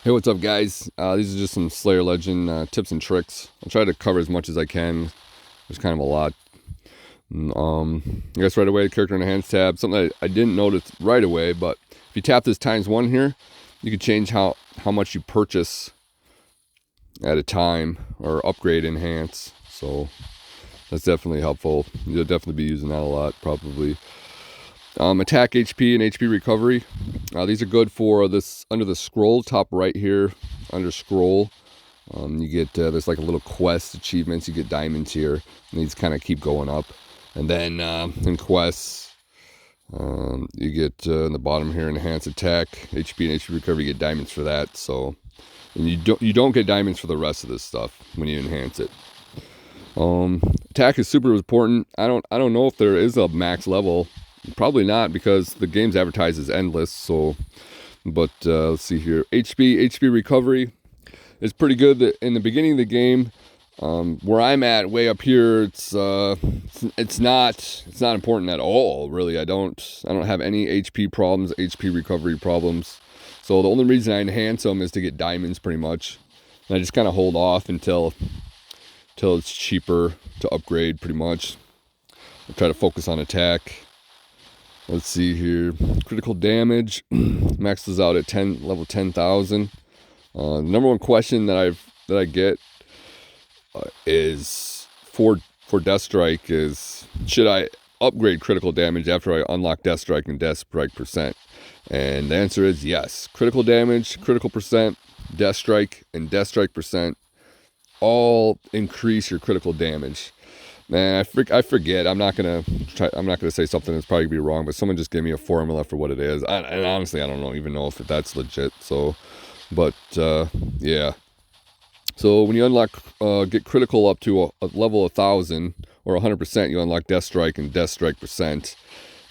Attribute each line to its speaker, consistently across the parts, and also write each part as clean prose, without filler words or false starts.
Speaker 1: Hey, what's up, guys? These are just some Slayer Legend tips and tricks. I'll try to cover as much as I can. There's kind of a lot. I guess right away, character enhance tab. Something I didn't notice right away, but if you tap this ×1 here, you can change how much you purchase at a time or upgrade enhance. So that's definitely helpful. You'll definitely be using that a lot, probably. Attack HP and HP recovery. These are good for this under the scroll, top right here, under scroll. You get, there's like a little quest achievements. You get diamonds here, and these kind of keep going up. And then in quests, you get in the bottom here, enhance attack, HP and HP recovery. You get diamonds for that. So, and you don't get diamonds for the rest of this stuff when you enhance it. Attack is super important. I don't know if there is a max level. Probably not, because the game's advertised as endless. So, but let's see here. HP recovery is pretty good in the beginning of the game. Where I'm at, way up here, it's not important at all, really. I don't have any HP problems, HP recovery problems. So the only reason I enhance them is to get diamonds, pretty much. And I just kind of hold off until it's cheaper to upgrade, pretty much. I try to focus on attack. Let's see here. Critical damage maxes out at level 10,000. The number one question that I get is for Death Strike is, should I upgrade critical damage after I unlock Death Strike and Death Strike percent? And the answer is yes. Critical damage, critical percent, Death Strike, and Death Strike percent all increase your critical damage. Man, I forget. I'm not gonna say something that's probably gonna be wrong, but someone just gave me a formula for what it is. And honestly, I don't even know if that's legit. So, but yeah. So when you unlock, get critical up to a level 1,000 or 100%, you unlock Death Strike and Death Strike percent,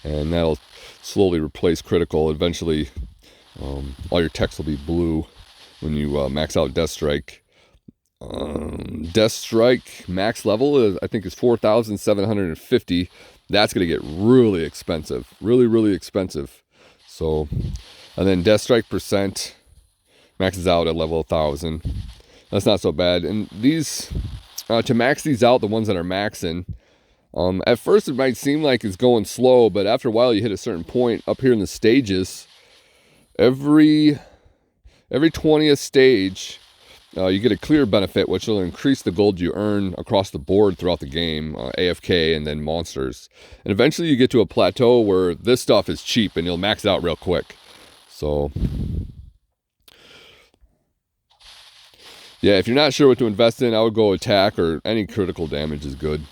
Speaker 1: and that'll slowly replace critical. Eventually, all your text will be blue when you max out Death Strike. Death Strike max level I think is 4,750. That's gonna get really expensive, really expensive. So, and then Death Strike percent maxes out at level 1,000. That's not so bad. And these to max these out, the ones that are maxing, at first it might seem like it's going slow, but after a while you hit a certain point up here in the stages. Every 20th stage, you get a clear benefit, which will increase the gold you earn across the board throughout the game, AFK and then monsters. And eventually you get to a plateau where this stuff is cheap and you'll max it out real quick. So, yeah, if you're not sure what to invest in, I would go attack, or any critical damage is good.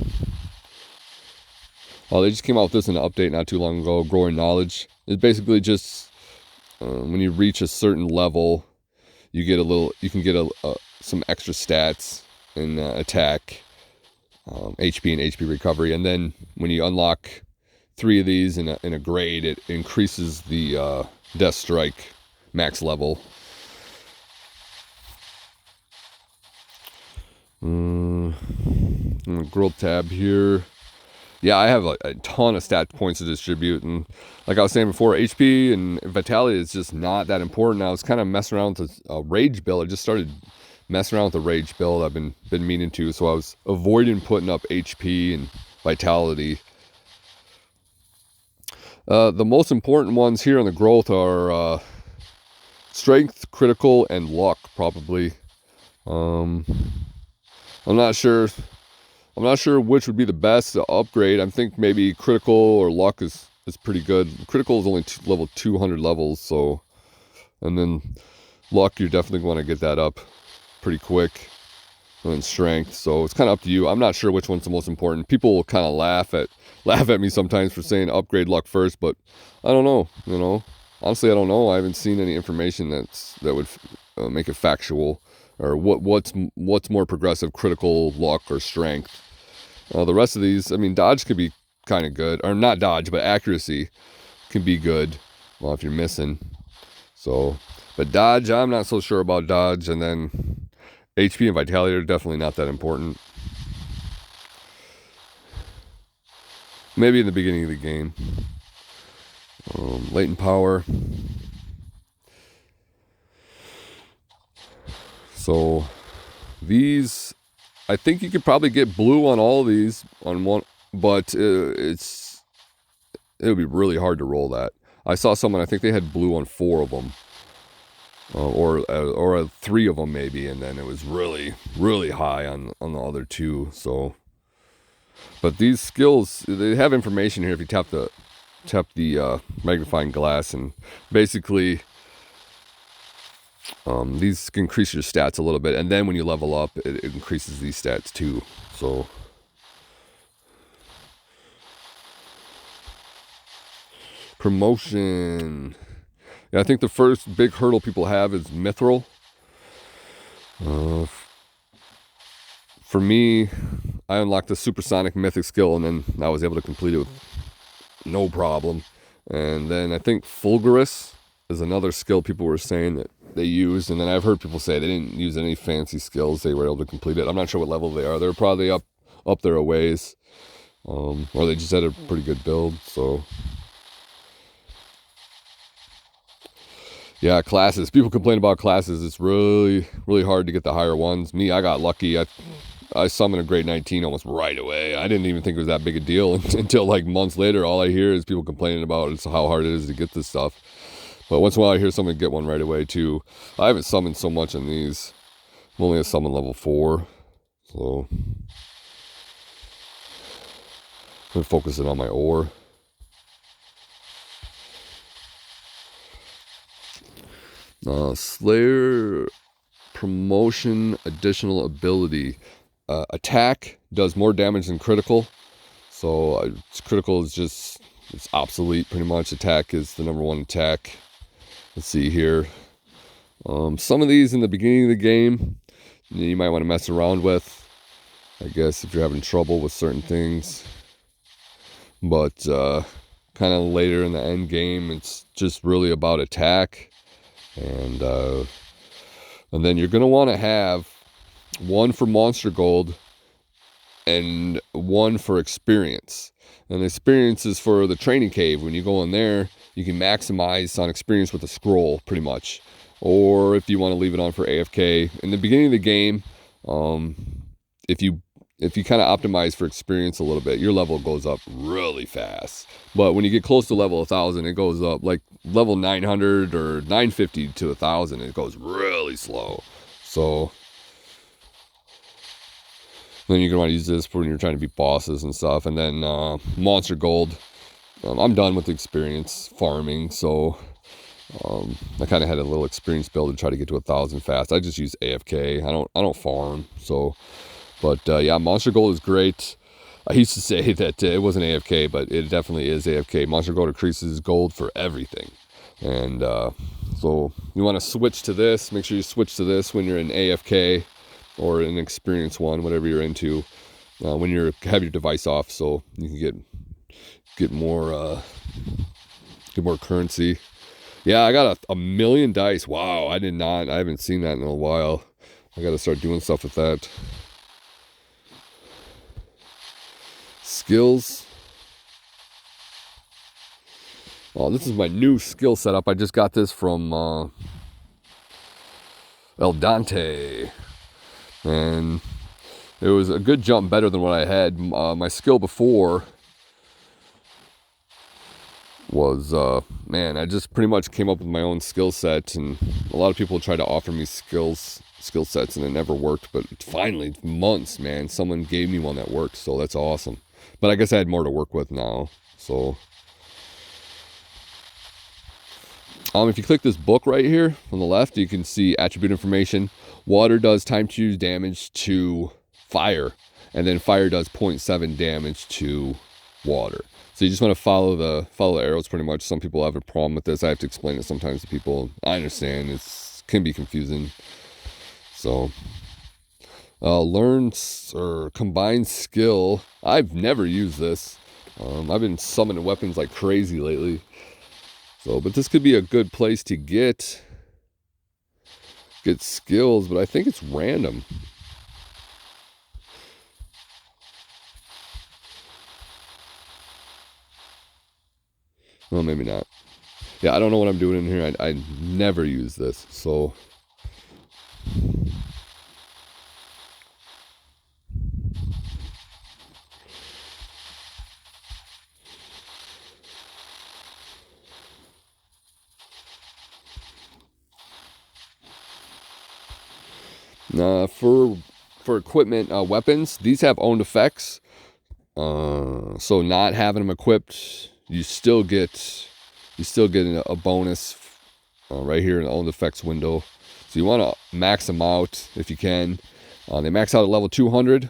Speaker 1: They just came out with this in an update not too long ago, Growing Knowledge. It's basically just when you reach a certain level, you can get some extra stats in attack, HP and HP recovery, and then when you unlock 3 of these in a grade, it increases the Death Strike max level. Growth tab here. Yeah, I have a ton of stat points to distribute, and like I was saying before, HP and Vitality is just not that important. I was kind of messing around with a Rage build. I just started messing around with the Rage build I've been meaning to, so I was avoiding putting up HP and Vitality. The most important ones here on the growth are Strength, Critical, and Luck, probably. I'm not sure which would be the best to upgrade. I think maybe Critical or Luck is pretty good. Critical is only level 200 levels, so, and then Luck, you definitely want to get that up pretty quick. And then Strength, so it's kind of up to you. I'm not sure which one's the most important. People will kind of laugh at me sometimes for saying upgrade Luck first, but I don't know. Honestly, I don't know. I haven't seen any information that would make it factual, or what's more progressive, Critical, Luck, or Strength. The rest of these, I mean, Dodge could be kind of good, or not Dodge, but Accuracy can be good. Well, if you're missing, so, but Dodge, I'm not so sure about Dodge. And then HP and Vitality are definitely not that important. Maybe in the beginning of the game. Latent power. So these, I think you could probably get blue on all of these on one, but it would be really hard to roll that. I saw someone, I think they had blue on 4 of them. Or 3 of them maybe, and then it was really, really high on the other 2. So, but these skills, they have information here if you tap the magnifying glass, and basically these can increase your stats a little bit, and then when you level up, it increases these stats too. So promotion. Yeah, I think the first big hurdle people have is mithril. For me, I unlocked the supersonic mythic skill, and then I was able to complete it with no problem. And then I think fulgurous is another skill people were saying that they used, and then I've heard people say they didn't use any fancy skills, they were able to complete it. I'm not sure what level they are. They're probably up there a ways, or they just had a pretty good build. So yeah, classes. People complain about classes. It's really, really hard to get the higher ones. Me, I got lucky. I summoned a grade 19 almost right away. I didn't even think it was that big a deal until like months later. All I hear is people complaining about it's how hard it is to get this stuff. But once in a while I hear someone get one right away too. I haven't summoned so much on these. I'm only a summon level 4. So I'm focusing on my ore. Slayer promotion additional ability. Attack does more damage than critical. So critical is just, it's obsolete pretty much. Attack is the number 1 attack. Let's see here. Some of these in the beginning of the game, you might want to mess around with, I guess, if you're having trouble with certain things. But kind of later in the end game, it's just really about attack. And then you're going to want to have 1 for monster gold and 1 for experience. And the experience is for the training cave. When you go in there, you can maximize on experience with a scroll, pretty much. Or if you want to leave it on for AFK. In the beginning of the game, if you kind of optimize for experience a little bit, your level goes up really fast. But when you get close to level 1000, it goes up like level 900 or 950 to 1000. It goes really slow. So then you're going to want to use this for when you're trying to beat bosses and stuff. And then monster gold. I'm done with the experience farming, so I kind of had a little experience build to try to get to 1000 fast. I just use AFK. I don't farm. So, but yeah, monster gold is great. I used to say that it wasn't AFK, but it definitely is AFK. Monster gold increases gold for everything. And so you want to switch to this. Make sure you switch to this when you're in AFK or an experience one, whatever you're into, when you have your device off, so you can get more currency. Yeah, I got a million dice. Wow, I haven't seen that in a while. I got to start doing stuff with that. Skills. Oh, this is my new skill setup. I just got this from El Dante. And it was a good jump, better than what I had. My skill before was, man, I just pretty much came up with my own skill set. And a lot of people try to offer me skill sets, and it never worked. But finally, months, man, someone gave me one that worked. So that's awesome. But I guess I had more to work with now. So if you click this book right here on the left, you can see attribute information. Water does time 2 damage to fire, and then fire does 0.7 damage to water. So you just want to follow the arrows pretty much. Some people have a problem with this. I have to explain it sometimes to people. I understand it can be confusing. So learn or combine skill. I've never used this. I've been summoning weapons like crazy lately. So, but this could be a good place to get skills, but I think it's random. Well, maybe not. Yeah, I don't know what I'm doing in here. I never use this, so For equipment, weapons, these have owned effects. So not having them equipped, you still get a bonus right here in the owned effects window. So you want to max them out if you can. They max out at level 200.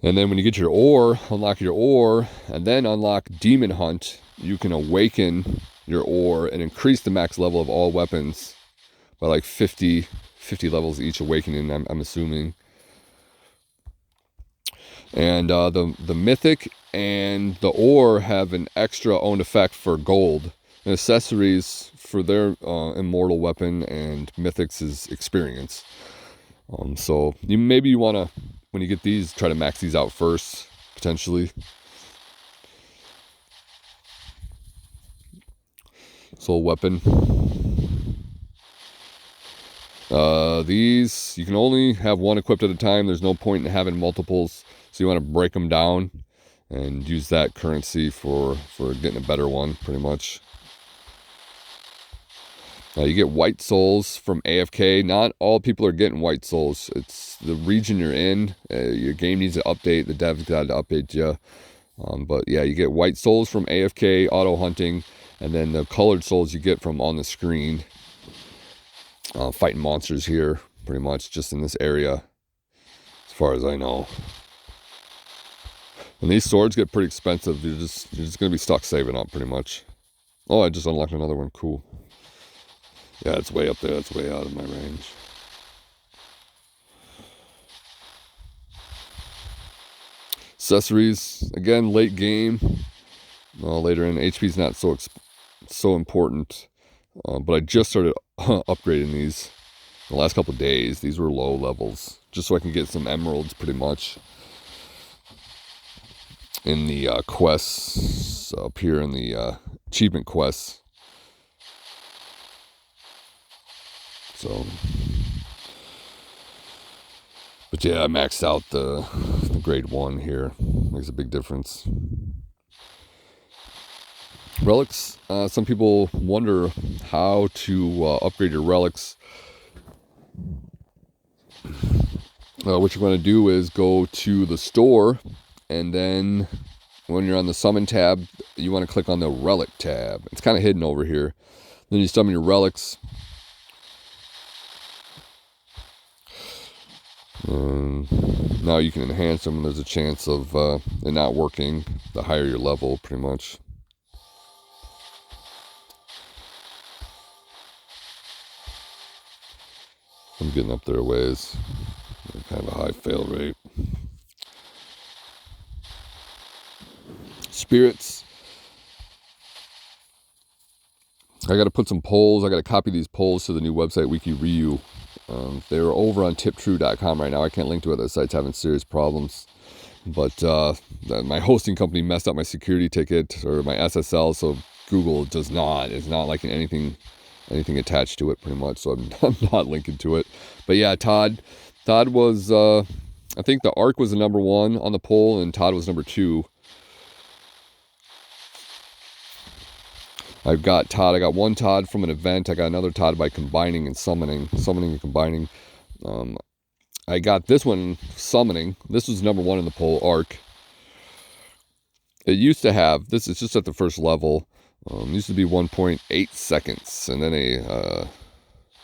Speaker 1: And then when you get your ore, unlock your ore, and then unlock Demon Hunt, you can awaken your ore and increase the max level of all weapons by like 50 levels each awakening, I'm assuming. And the mythic and the ore have an extra owned effect for gold. And accessories for their immortal weapon and mythics is experience. So maybe you want to, when you get these, try to max these out first, potentially. Soul weapon. These, you can only have one equipped at a time. There's no point in having multiples. So you want to break them down and use that currency for getting a better one, pretty much. You get white souls from AFK. Not all people are getting white souls. It's the region you're in. Your game needs to update. The devs got to update you. But yeah, you get white souls from AFK, auto hunting, and then the colored souls you get from on the screen. Fighting monsters here, pretty much, just in this area, as far as I know. And these swords get pretty expensive. You're just going to be stuck saving up, pretty much. Oh, I just unlocked another one. Cool. Yeah, it's way up there. It's way out of my range. Accessories, again, late game. Later in, HP's not so important. But I just started upgrading these in the last couple of days. These were low levels, just so I can get some emeralds, pretty much. In the quests up here in the achievement quests. So, but yeah, I maxed out the grade 1 here. Makes a big difference. Relics. Some people wonder how to upgrade your relics. What you're going to do is go to the store, and then when you're on the summon tab, you want to click on the relic tab. It's kind of hidden over here. Then you summon your relics. Now you can enhance them, and there's a chance of it not working the higher your level, pretty much. I'm getting up there a ways. Kind of a high fail rate. Spirits. I got to put some polls. I got to copy these polls to the new website, Wiki Ryu. They're over on tiptrue.com right now. I can't link to it. The site's having serious problems. But my hosting company messed up my security ticket, or my SSL, so Google is not liking anything attached to it, pretty much. So I'm not linking to it. But yeah, Todd was, I think the Ark was the number 1 on the poll, and Todd was number 2. I got one Todd from an event. I got another Todd by combining and summoning and combining. I got this one summoning. This was number 1 in the poll, Ark. It used to have, this is just at the first level. It used to be 1.8 seconds, and then a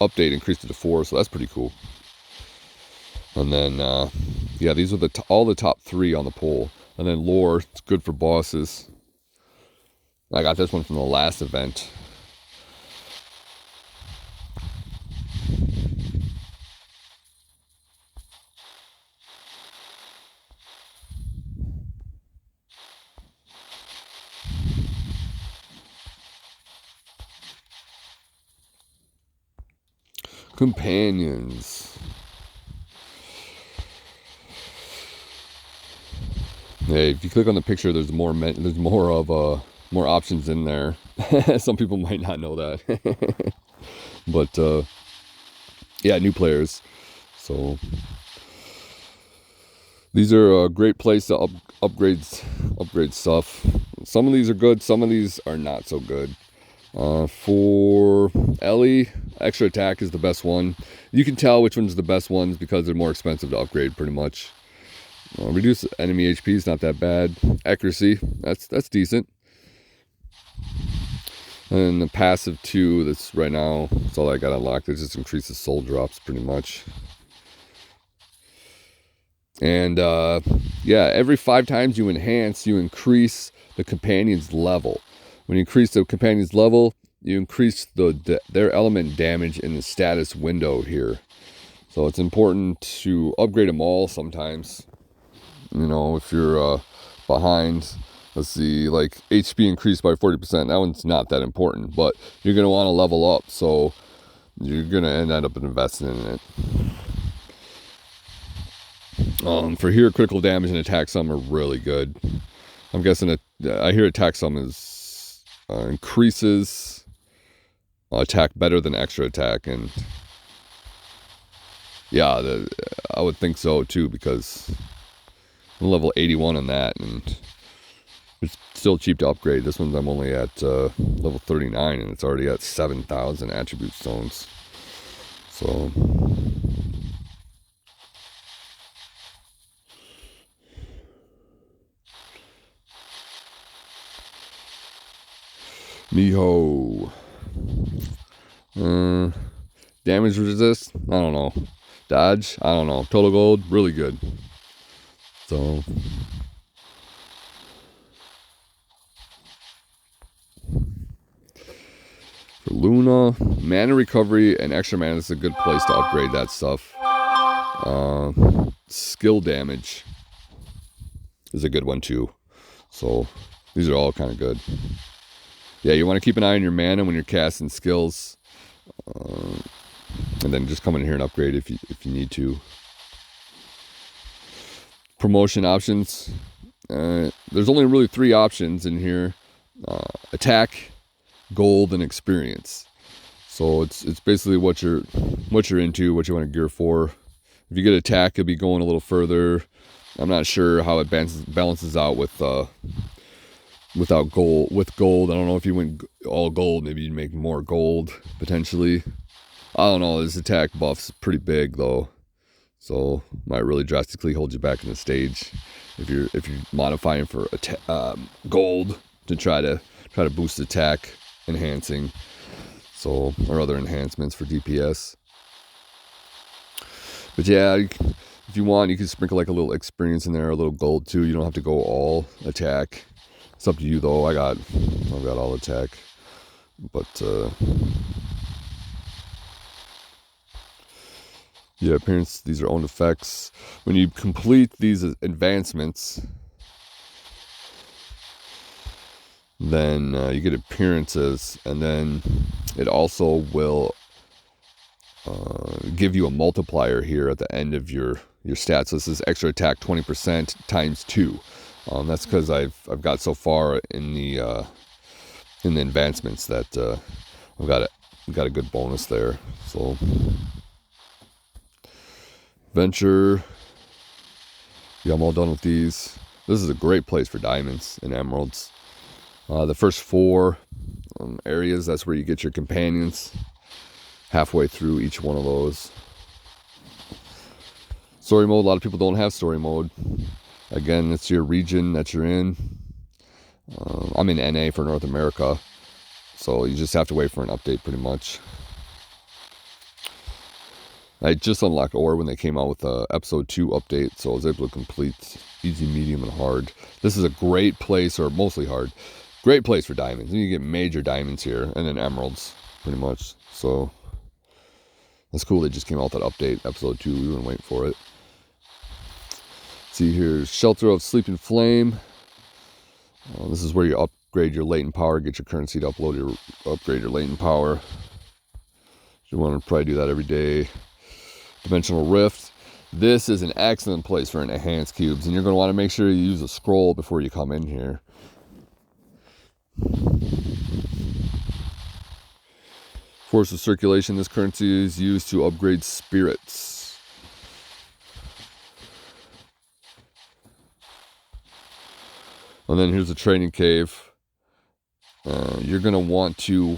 Speaker 1: update increased it to 4, so that's pretty cool. And then, yeah, these are all the top 3 on the poll. And then lore, it's good for bosses. I got this one from the last event. Companions. Hey, if you click on the picture, there's more options in there. Some people might not know that. But yeah, new players. So these are a great place to upgrade stuff. Some of these are good, some of these are not so good. For Ellie, extra attack is the best one. You can tell which one's the best ones because they're more expensive to upgrade, pretty much. Reduce enemy HP is not that bad. Accuracy, that's decent. And the passive 2, that's right now, that's all I got unlocked. It just increases soul drops pretty much. And yeah, every 5 times you enhance, you increase the companion's level. When you increase the companion's level, you increase their element damage in the status window here. So it's important to upgrade them all sometimes. You know, if you're behind, let's see, like HP increased by 40%. That one's not that important, but you're going to want to level up. So you're going to end up investing in it. For here, critical damage and attack sum are really good. I'm guessing I hear attack sum is increases attack better than extra attack, and yeah, I would think so too, because I'm level 81 on that, and it's still cheap to upgrade. This one's I'm only at level 39, and it's already at 7,000 attribute stones. So Miho. Damage resist? I don't know. Dodge? I don't know. Total gold? Really good. So for Luna, mana recovery and extra mana is a good place to upgrade that stuff. Skill damage is a good one too. So these are all kind of good. Yeah, you want to keep an eye on your mana when you're casting skills, and then just come in here and upgrade if you need to. Promotion options. There's only really 3 options in here: attack, gold, and experience. So it's basically what you're into, what you want to gear for. If you get attack, you'll be going a little further. I'm not sure how it balances out with without gold. With gold, I don't know if you went all gold, maybe you'd make more gold potentially. I don't know. This attack buff's pretty big though, so might really drastically hold you back in the stage if you're modifying for gold to try to boost attack enhancing. So, or other enhancements for DPS. But yeah, if you want, you can sprinkle like a little experience in there, a little gold too. You don't have to go all attack. It's up to you though. I've got all attack, but yeah, appearance. These are own effects. When you complete these advancements, then you get appearances, and then it also will give you a multiplier here at the end of your stats. So this is extra attack 20% times 2. That's because I've got so far in the advancements that I've got a good bonus there. So venture. Yeah, I'm all done with these. This is a great place for diamonds and emeralds. The first 4 areas, that's where you get your companions. Halfway through each one of those. Story mode, a lot of people don't have story mode. Again, it's your region that you're in. I'm in NA for North America, so you just have to wait for an update pretty much. I just unlocked ore when they came out with the episode 2 update, so I was able to complete easy, medium, and hard. This is a great place, or mostly hard, great place for diamonds. And you get major diamonds here, and then emeralds, pretty much. So that's cool. They just came out with that update, episode 2. We weren't waiting for it. See here, Shelter of Sleeping Flame. This is where you upgrade your latent power, get your currency to upgrade your latent power. You want to probably do that every day. Dimensional Rift. This is an excellent place for enhanced cubes, and you're going to want to make sure you use a scroll before you come in here. Force of circulation. This currency is used to upgrade spirits. And then here's a training cave. you're going to want to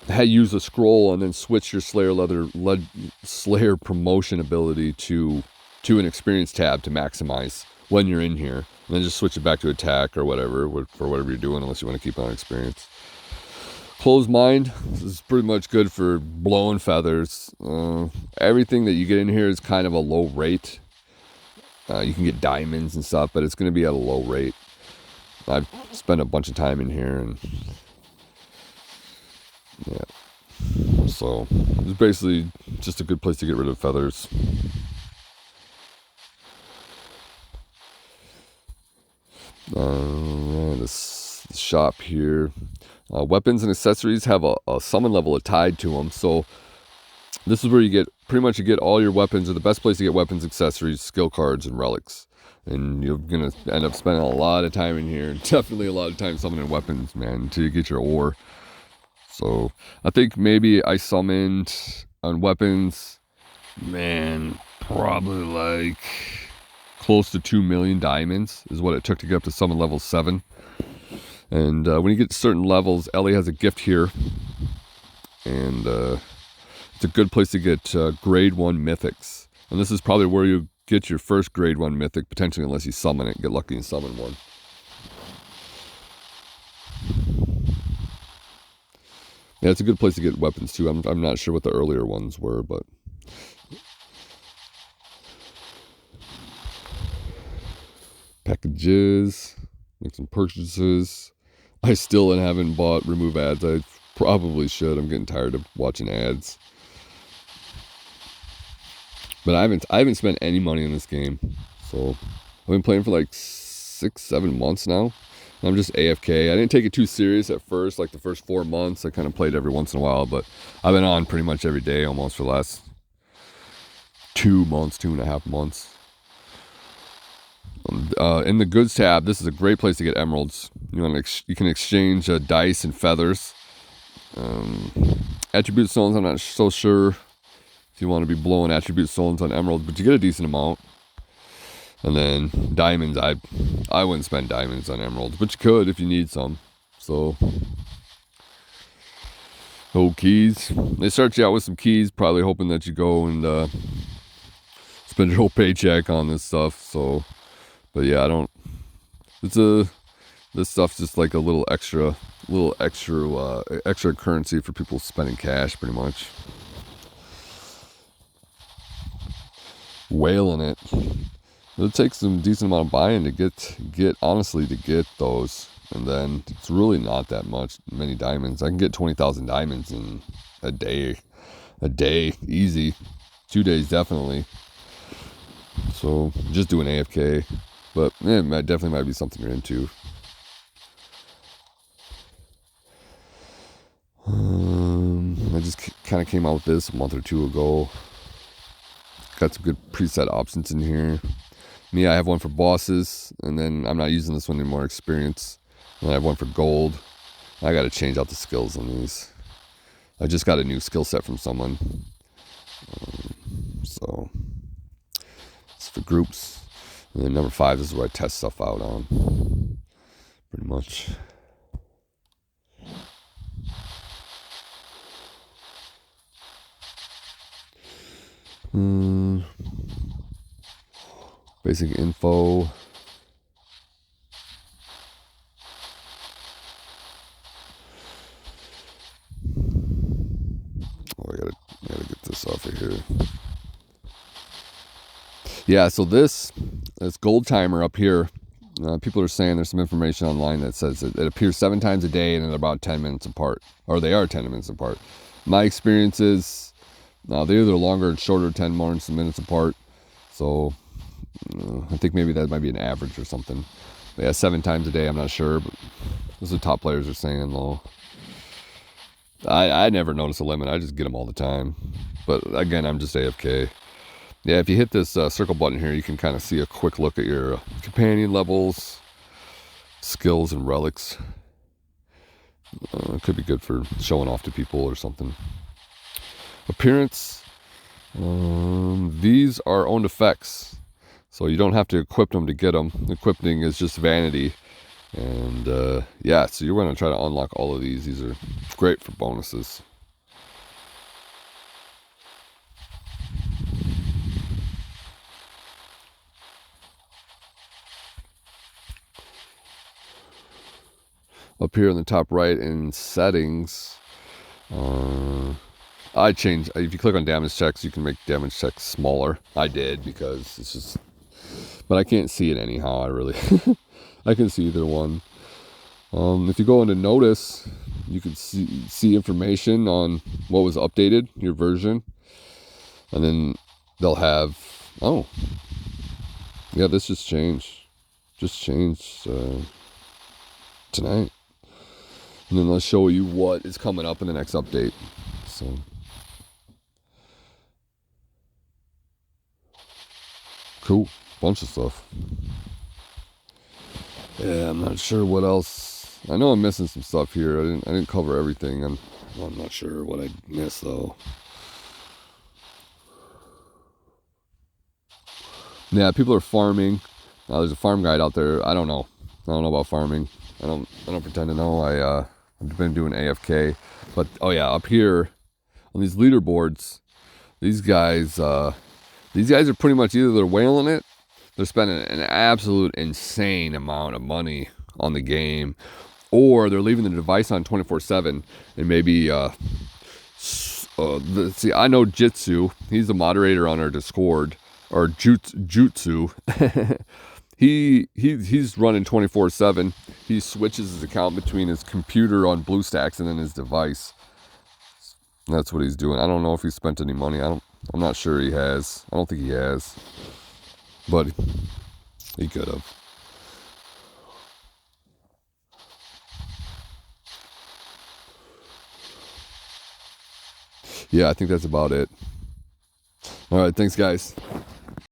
Speaker 1: use a scroll and then switch your Slayer promotion ability to an experience tab to maximize when you're in here. And then just switch it back to attack or whatever for whatever you're doing, unless you want to keep on experience. Closed Mind, this is pretty much good for blowing feathers. Everything that you get in here is kind of a low rate. You can get diamonds and stuff, but it's going to be at a low rate. I've spent a bunch of time in here, and yeah. So it's basically just a good place to get rid of feathers. This shop here. Weapons and accessories have a summon level tied to them, so this is where you get all your weapons, or the best place to get weapons, accessories, skill cards, and relics. And you're gonna end up spending a lot of time in here. Definitely a lot of time summoning weapons, man, until you get your ore. So I think maybe I summoned on weapons, man, probably like close to 2 million diamonds is what it took to get up to summon level 7. And when you get to certain levels, Ellie has a gift here. And it's a good place to get grade 1 mythics. And this is probably where you get your first grade 1 mythic, potentially, unless you summon it. Get lucky and summon one. Yeah, it's a good place to get weapons too. I'm not sure what the earlier ones were, but packages, make some purchases. I still haven't bought remove ads. I probably should. I'm getting tired of watching ads. But I haven't spent any money in this game. So I've been playing for like 6-7 months now. I'm just AFK. I didn't take it too serious at first, like the first 4 months. I kind of played every once in a while, but I've been on pretty much every day almost for the last 2.5 months. In the goods tab, this is a great place to get emeralds. You can exchange dice and feathers. Attribute stones, I'm not so sure if you want to be blowing attribute stones on emeralds, but you get a decent amount. And then diamonds, I wouldn't spend diamonds on emeralds, but you could if you need some. So, keys. They start you out with some keys, probably hoping that you go and spend your whole paycheck on this stuff. So, but yeah, this stuff's just like a little extra currency for people spending cash, pretty much. Whaling it. It takes some decent amount of buying to get those, and then it's really not that many diamonds. I can get 20,000 diamonds in a day, easy. 2 days definitely. So just doing AFK, but it definitely might be something you're into. I just kind of came out with this a month or two ago. Got some good preset options in here. Me, I have one for bosses, and then I'm not using this one anymore, experience. And I have one for gold. I got to change out the skills on these. I just got a new skill set from someone. So, it's for groups. And then number 5, this is where I test stuff out on. Pretty much. Basic info. I gotta get this off of here. Yeah, so this gold timer up here. People are saying there's some information online that says it appears 7 times a day and they're about 10 minutes apart, or they are 10 minutes apart. My experience is they're either longer or shorter, 10 minutes apart. So I think maybe that might be an average or something. But yeah, 7 times a day, I'm not sure, but this is what top players are saying, though. I never notice a limit. I just get them all the time. But again, I'm just AFK. Yeah, if you hit this circle button here, you can kind of see a quick look at your companion levels, skills, and relics. It could be good for showing off to people or something. Appearance. These are owned effects, so you don't have to equip them to get them. Equipping is just vanity. And yeah, so you're going to try to unlock all of these. These are great for bonuses. Up here in the top right in settings, I changed. If you click on damage checks, you can make damage checks smaller. I did because it's just, but I can't see it anyhow. I really, I can see either one. If you go into notice, you can see information on what was updated, your version, and then they'll have, oh, yeah, this just changed tonight. And then they'll show you what is coming up in the next update. So, cool. Bunch of stuff. Yeah, I'm not sure what else. I know I'm missing some stuff here. I didn't cover everything. I'm not sure what I missed though. Yeah, people are farming. There's a farm guide out there. I don't know about farming. I don't pretend to know. I've been doing AFK. But oh yeah, up here on these leaderboards, these guys are pretty much either they're whaling it, they're spending an absolute insane amount of money on the game, or they're leaving the device on 24/7 and maybe see, I know Jitsu, he's the moderator on our Discord, or Jutsu. He's running 24/7. He switches his account between his computer on BlueStacks and then his device. That's what he's doing. I don't know if he spent any money. I'm not sure he has. I don't think he has. But he could have. Yeah, I think that's about it. All right, thanks guys.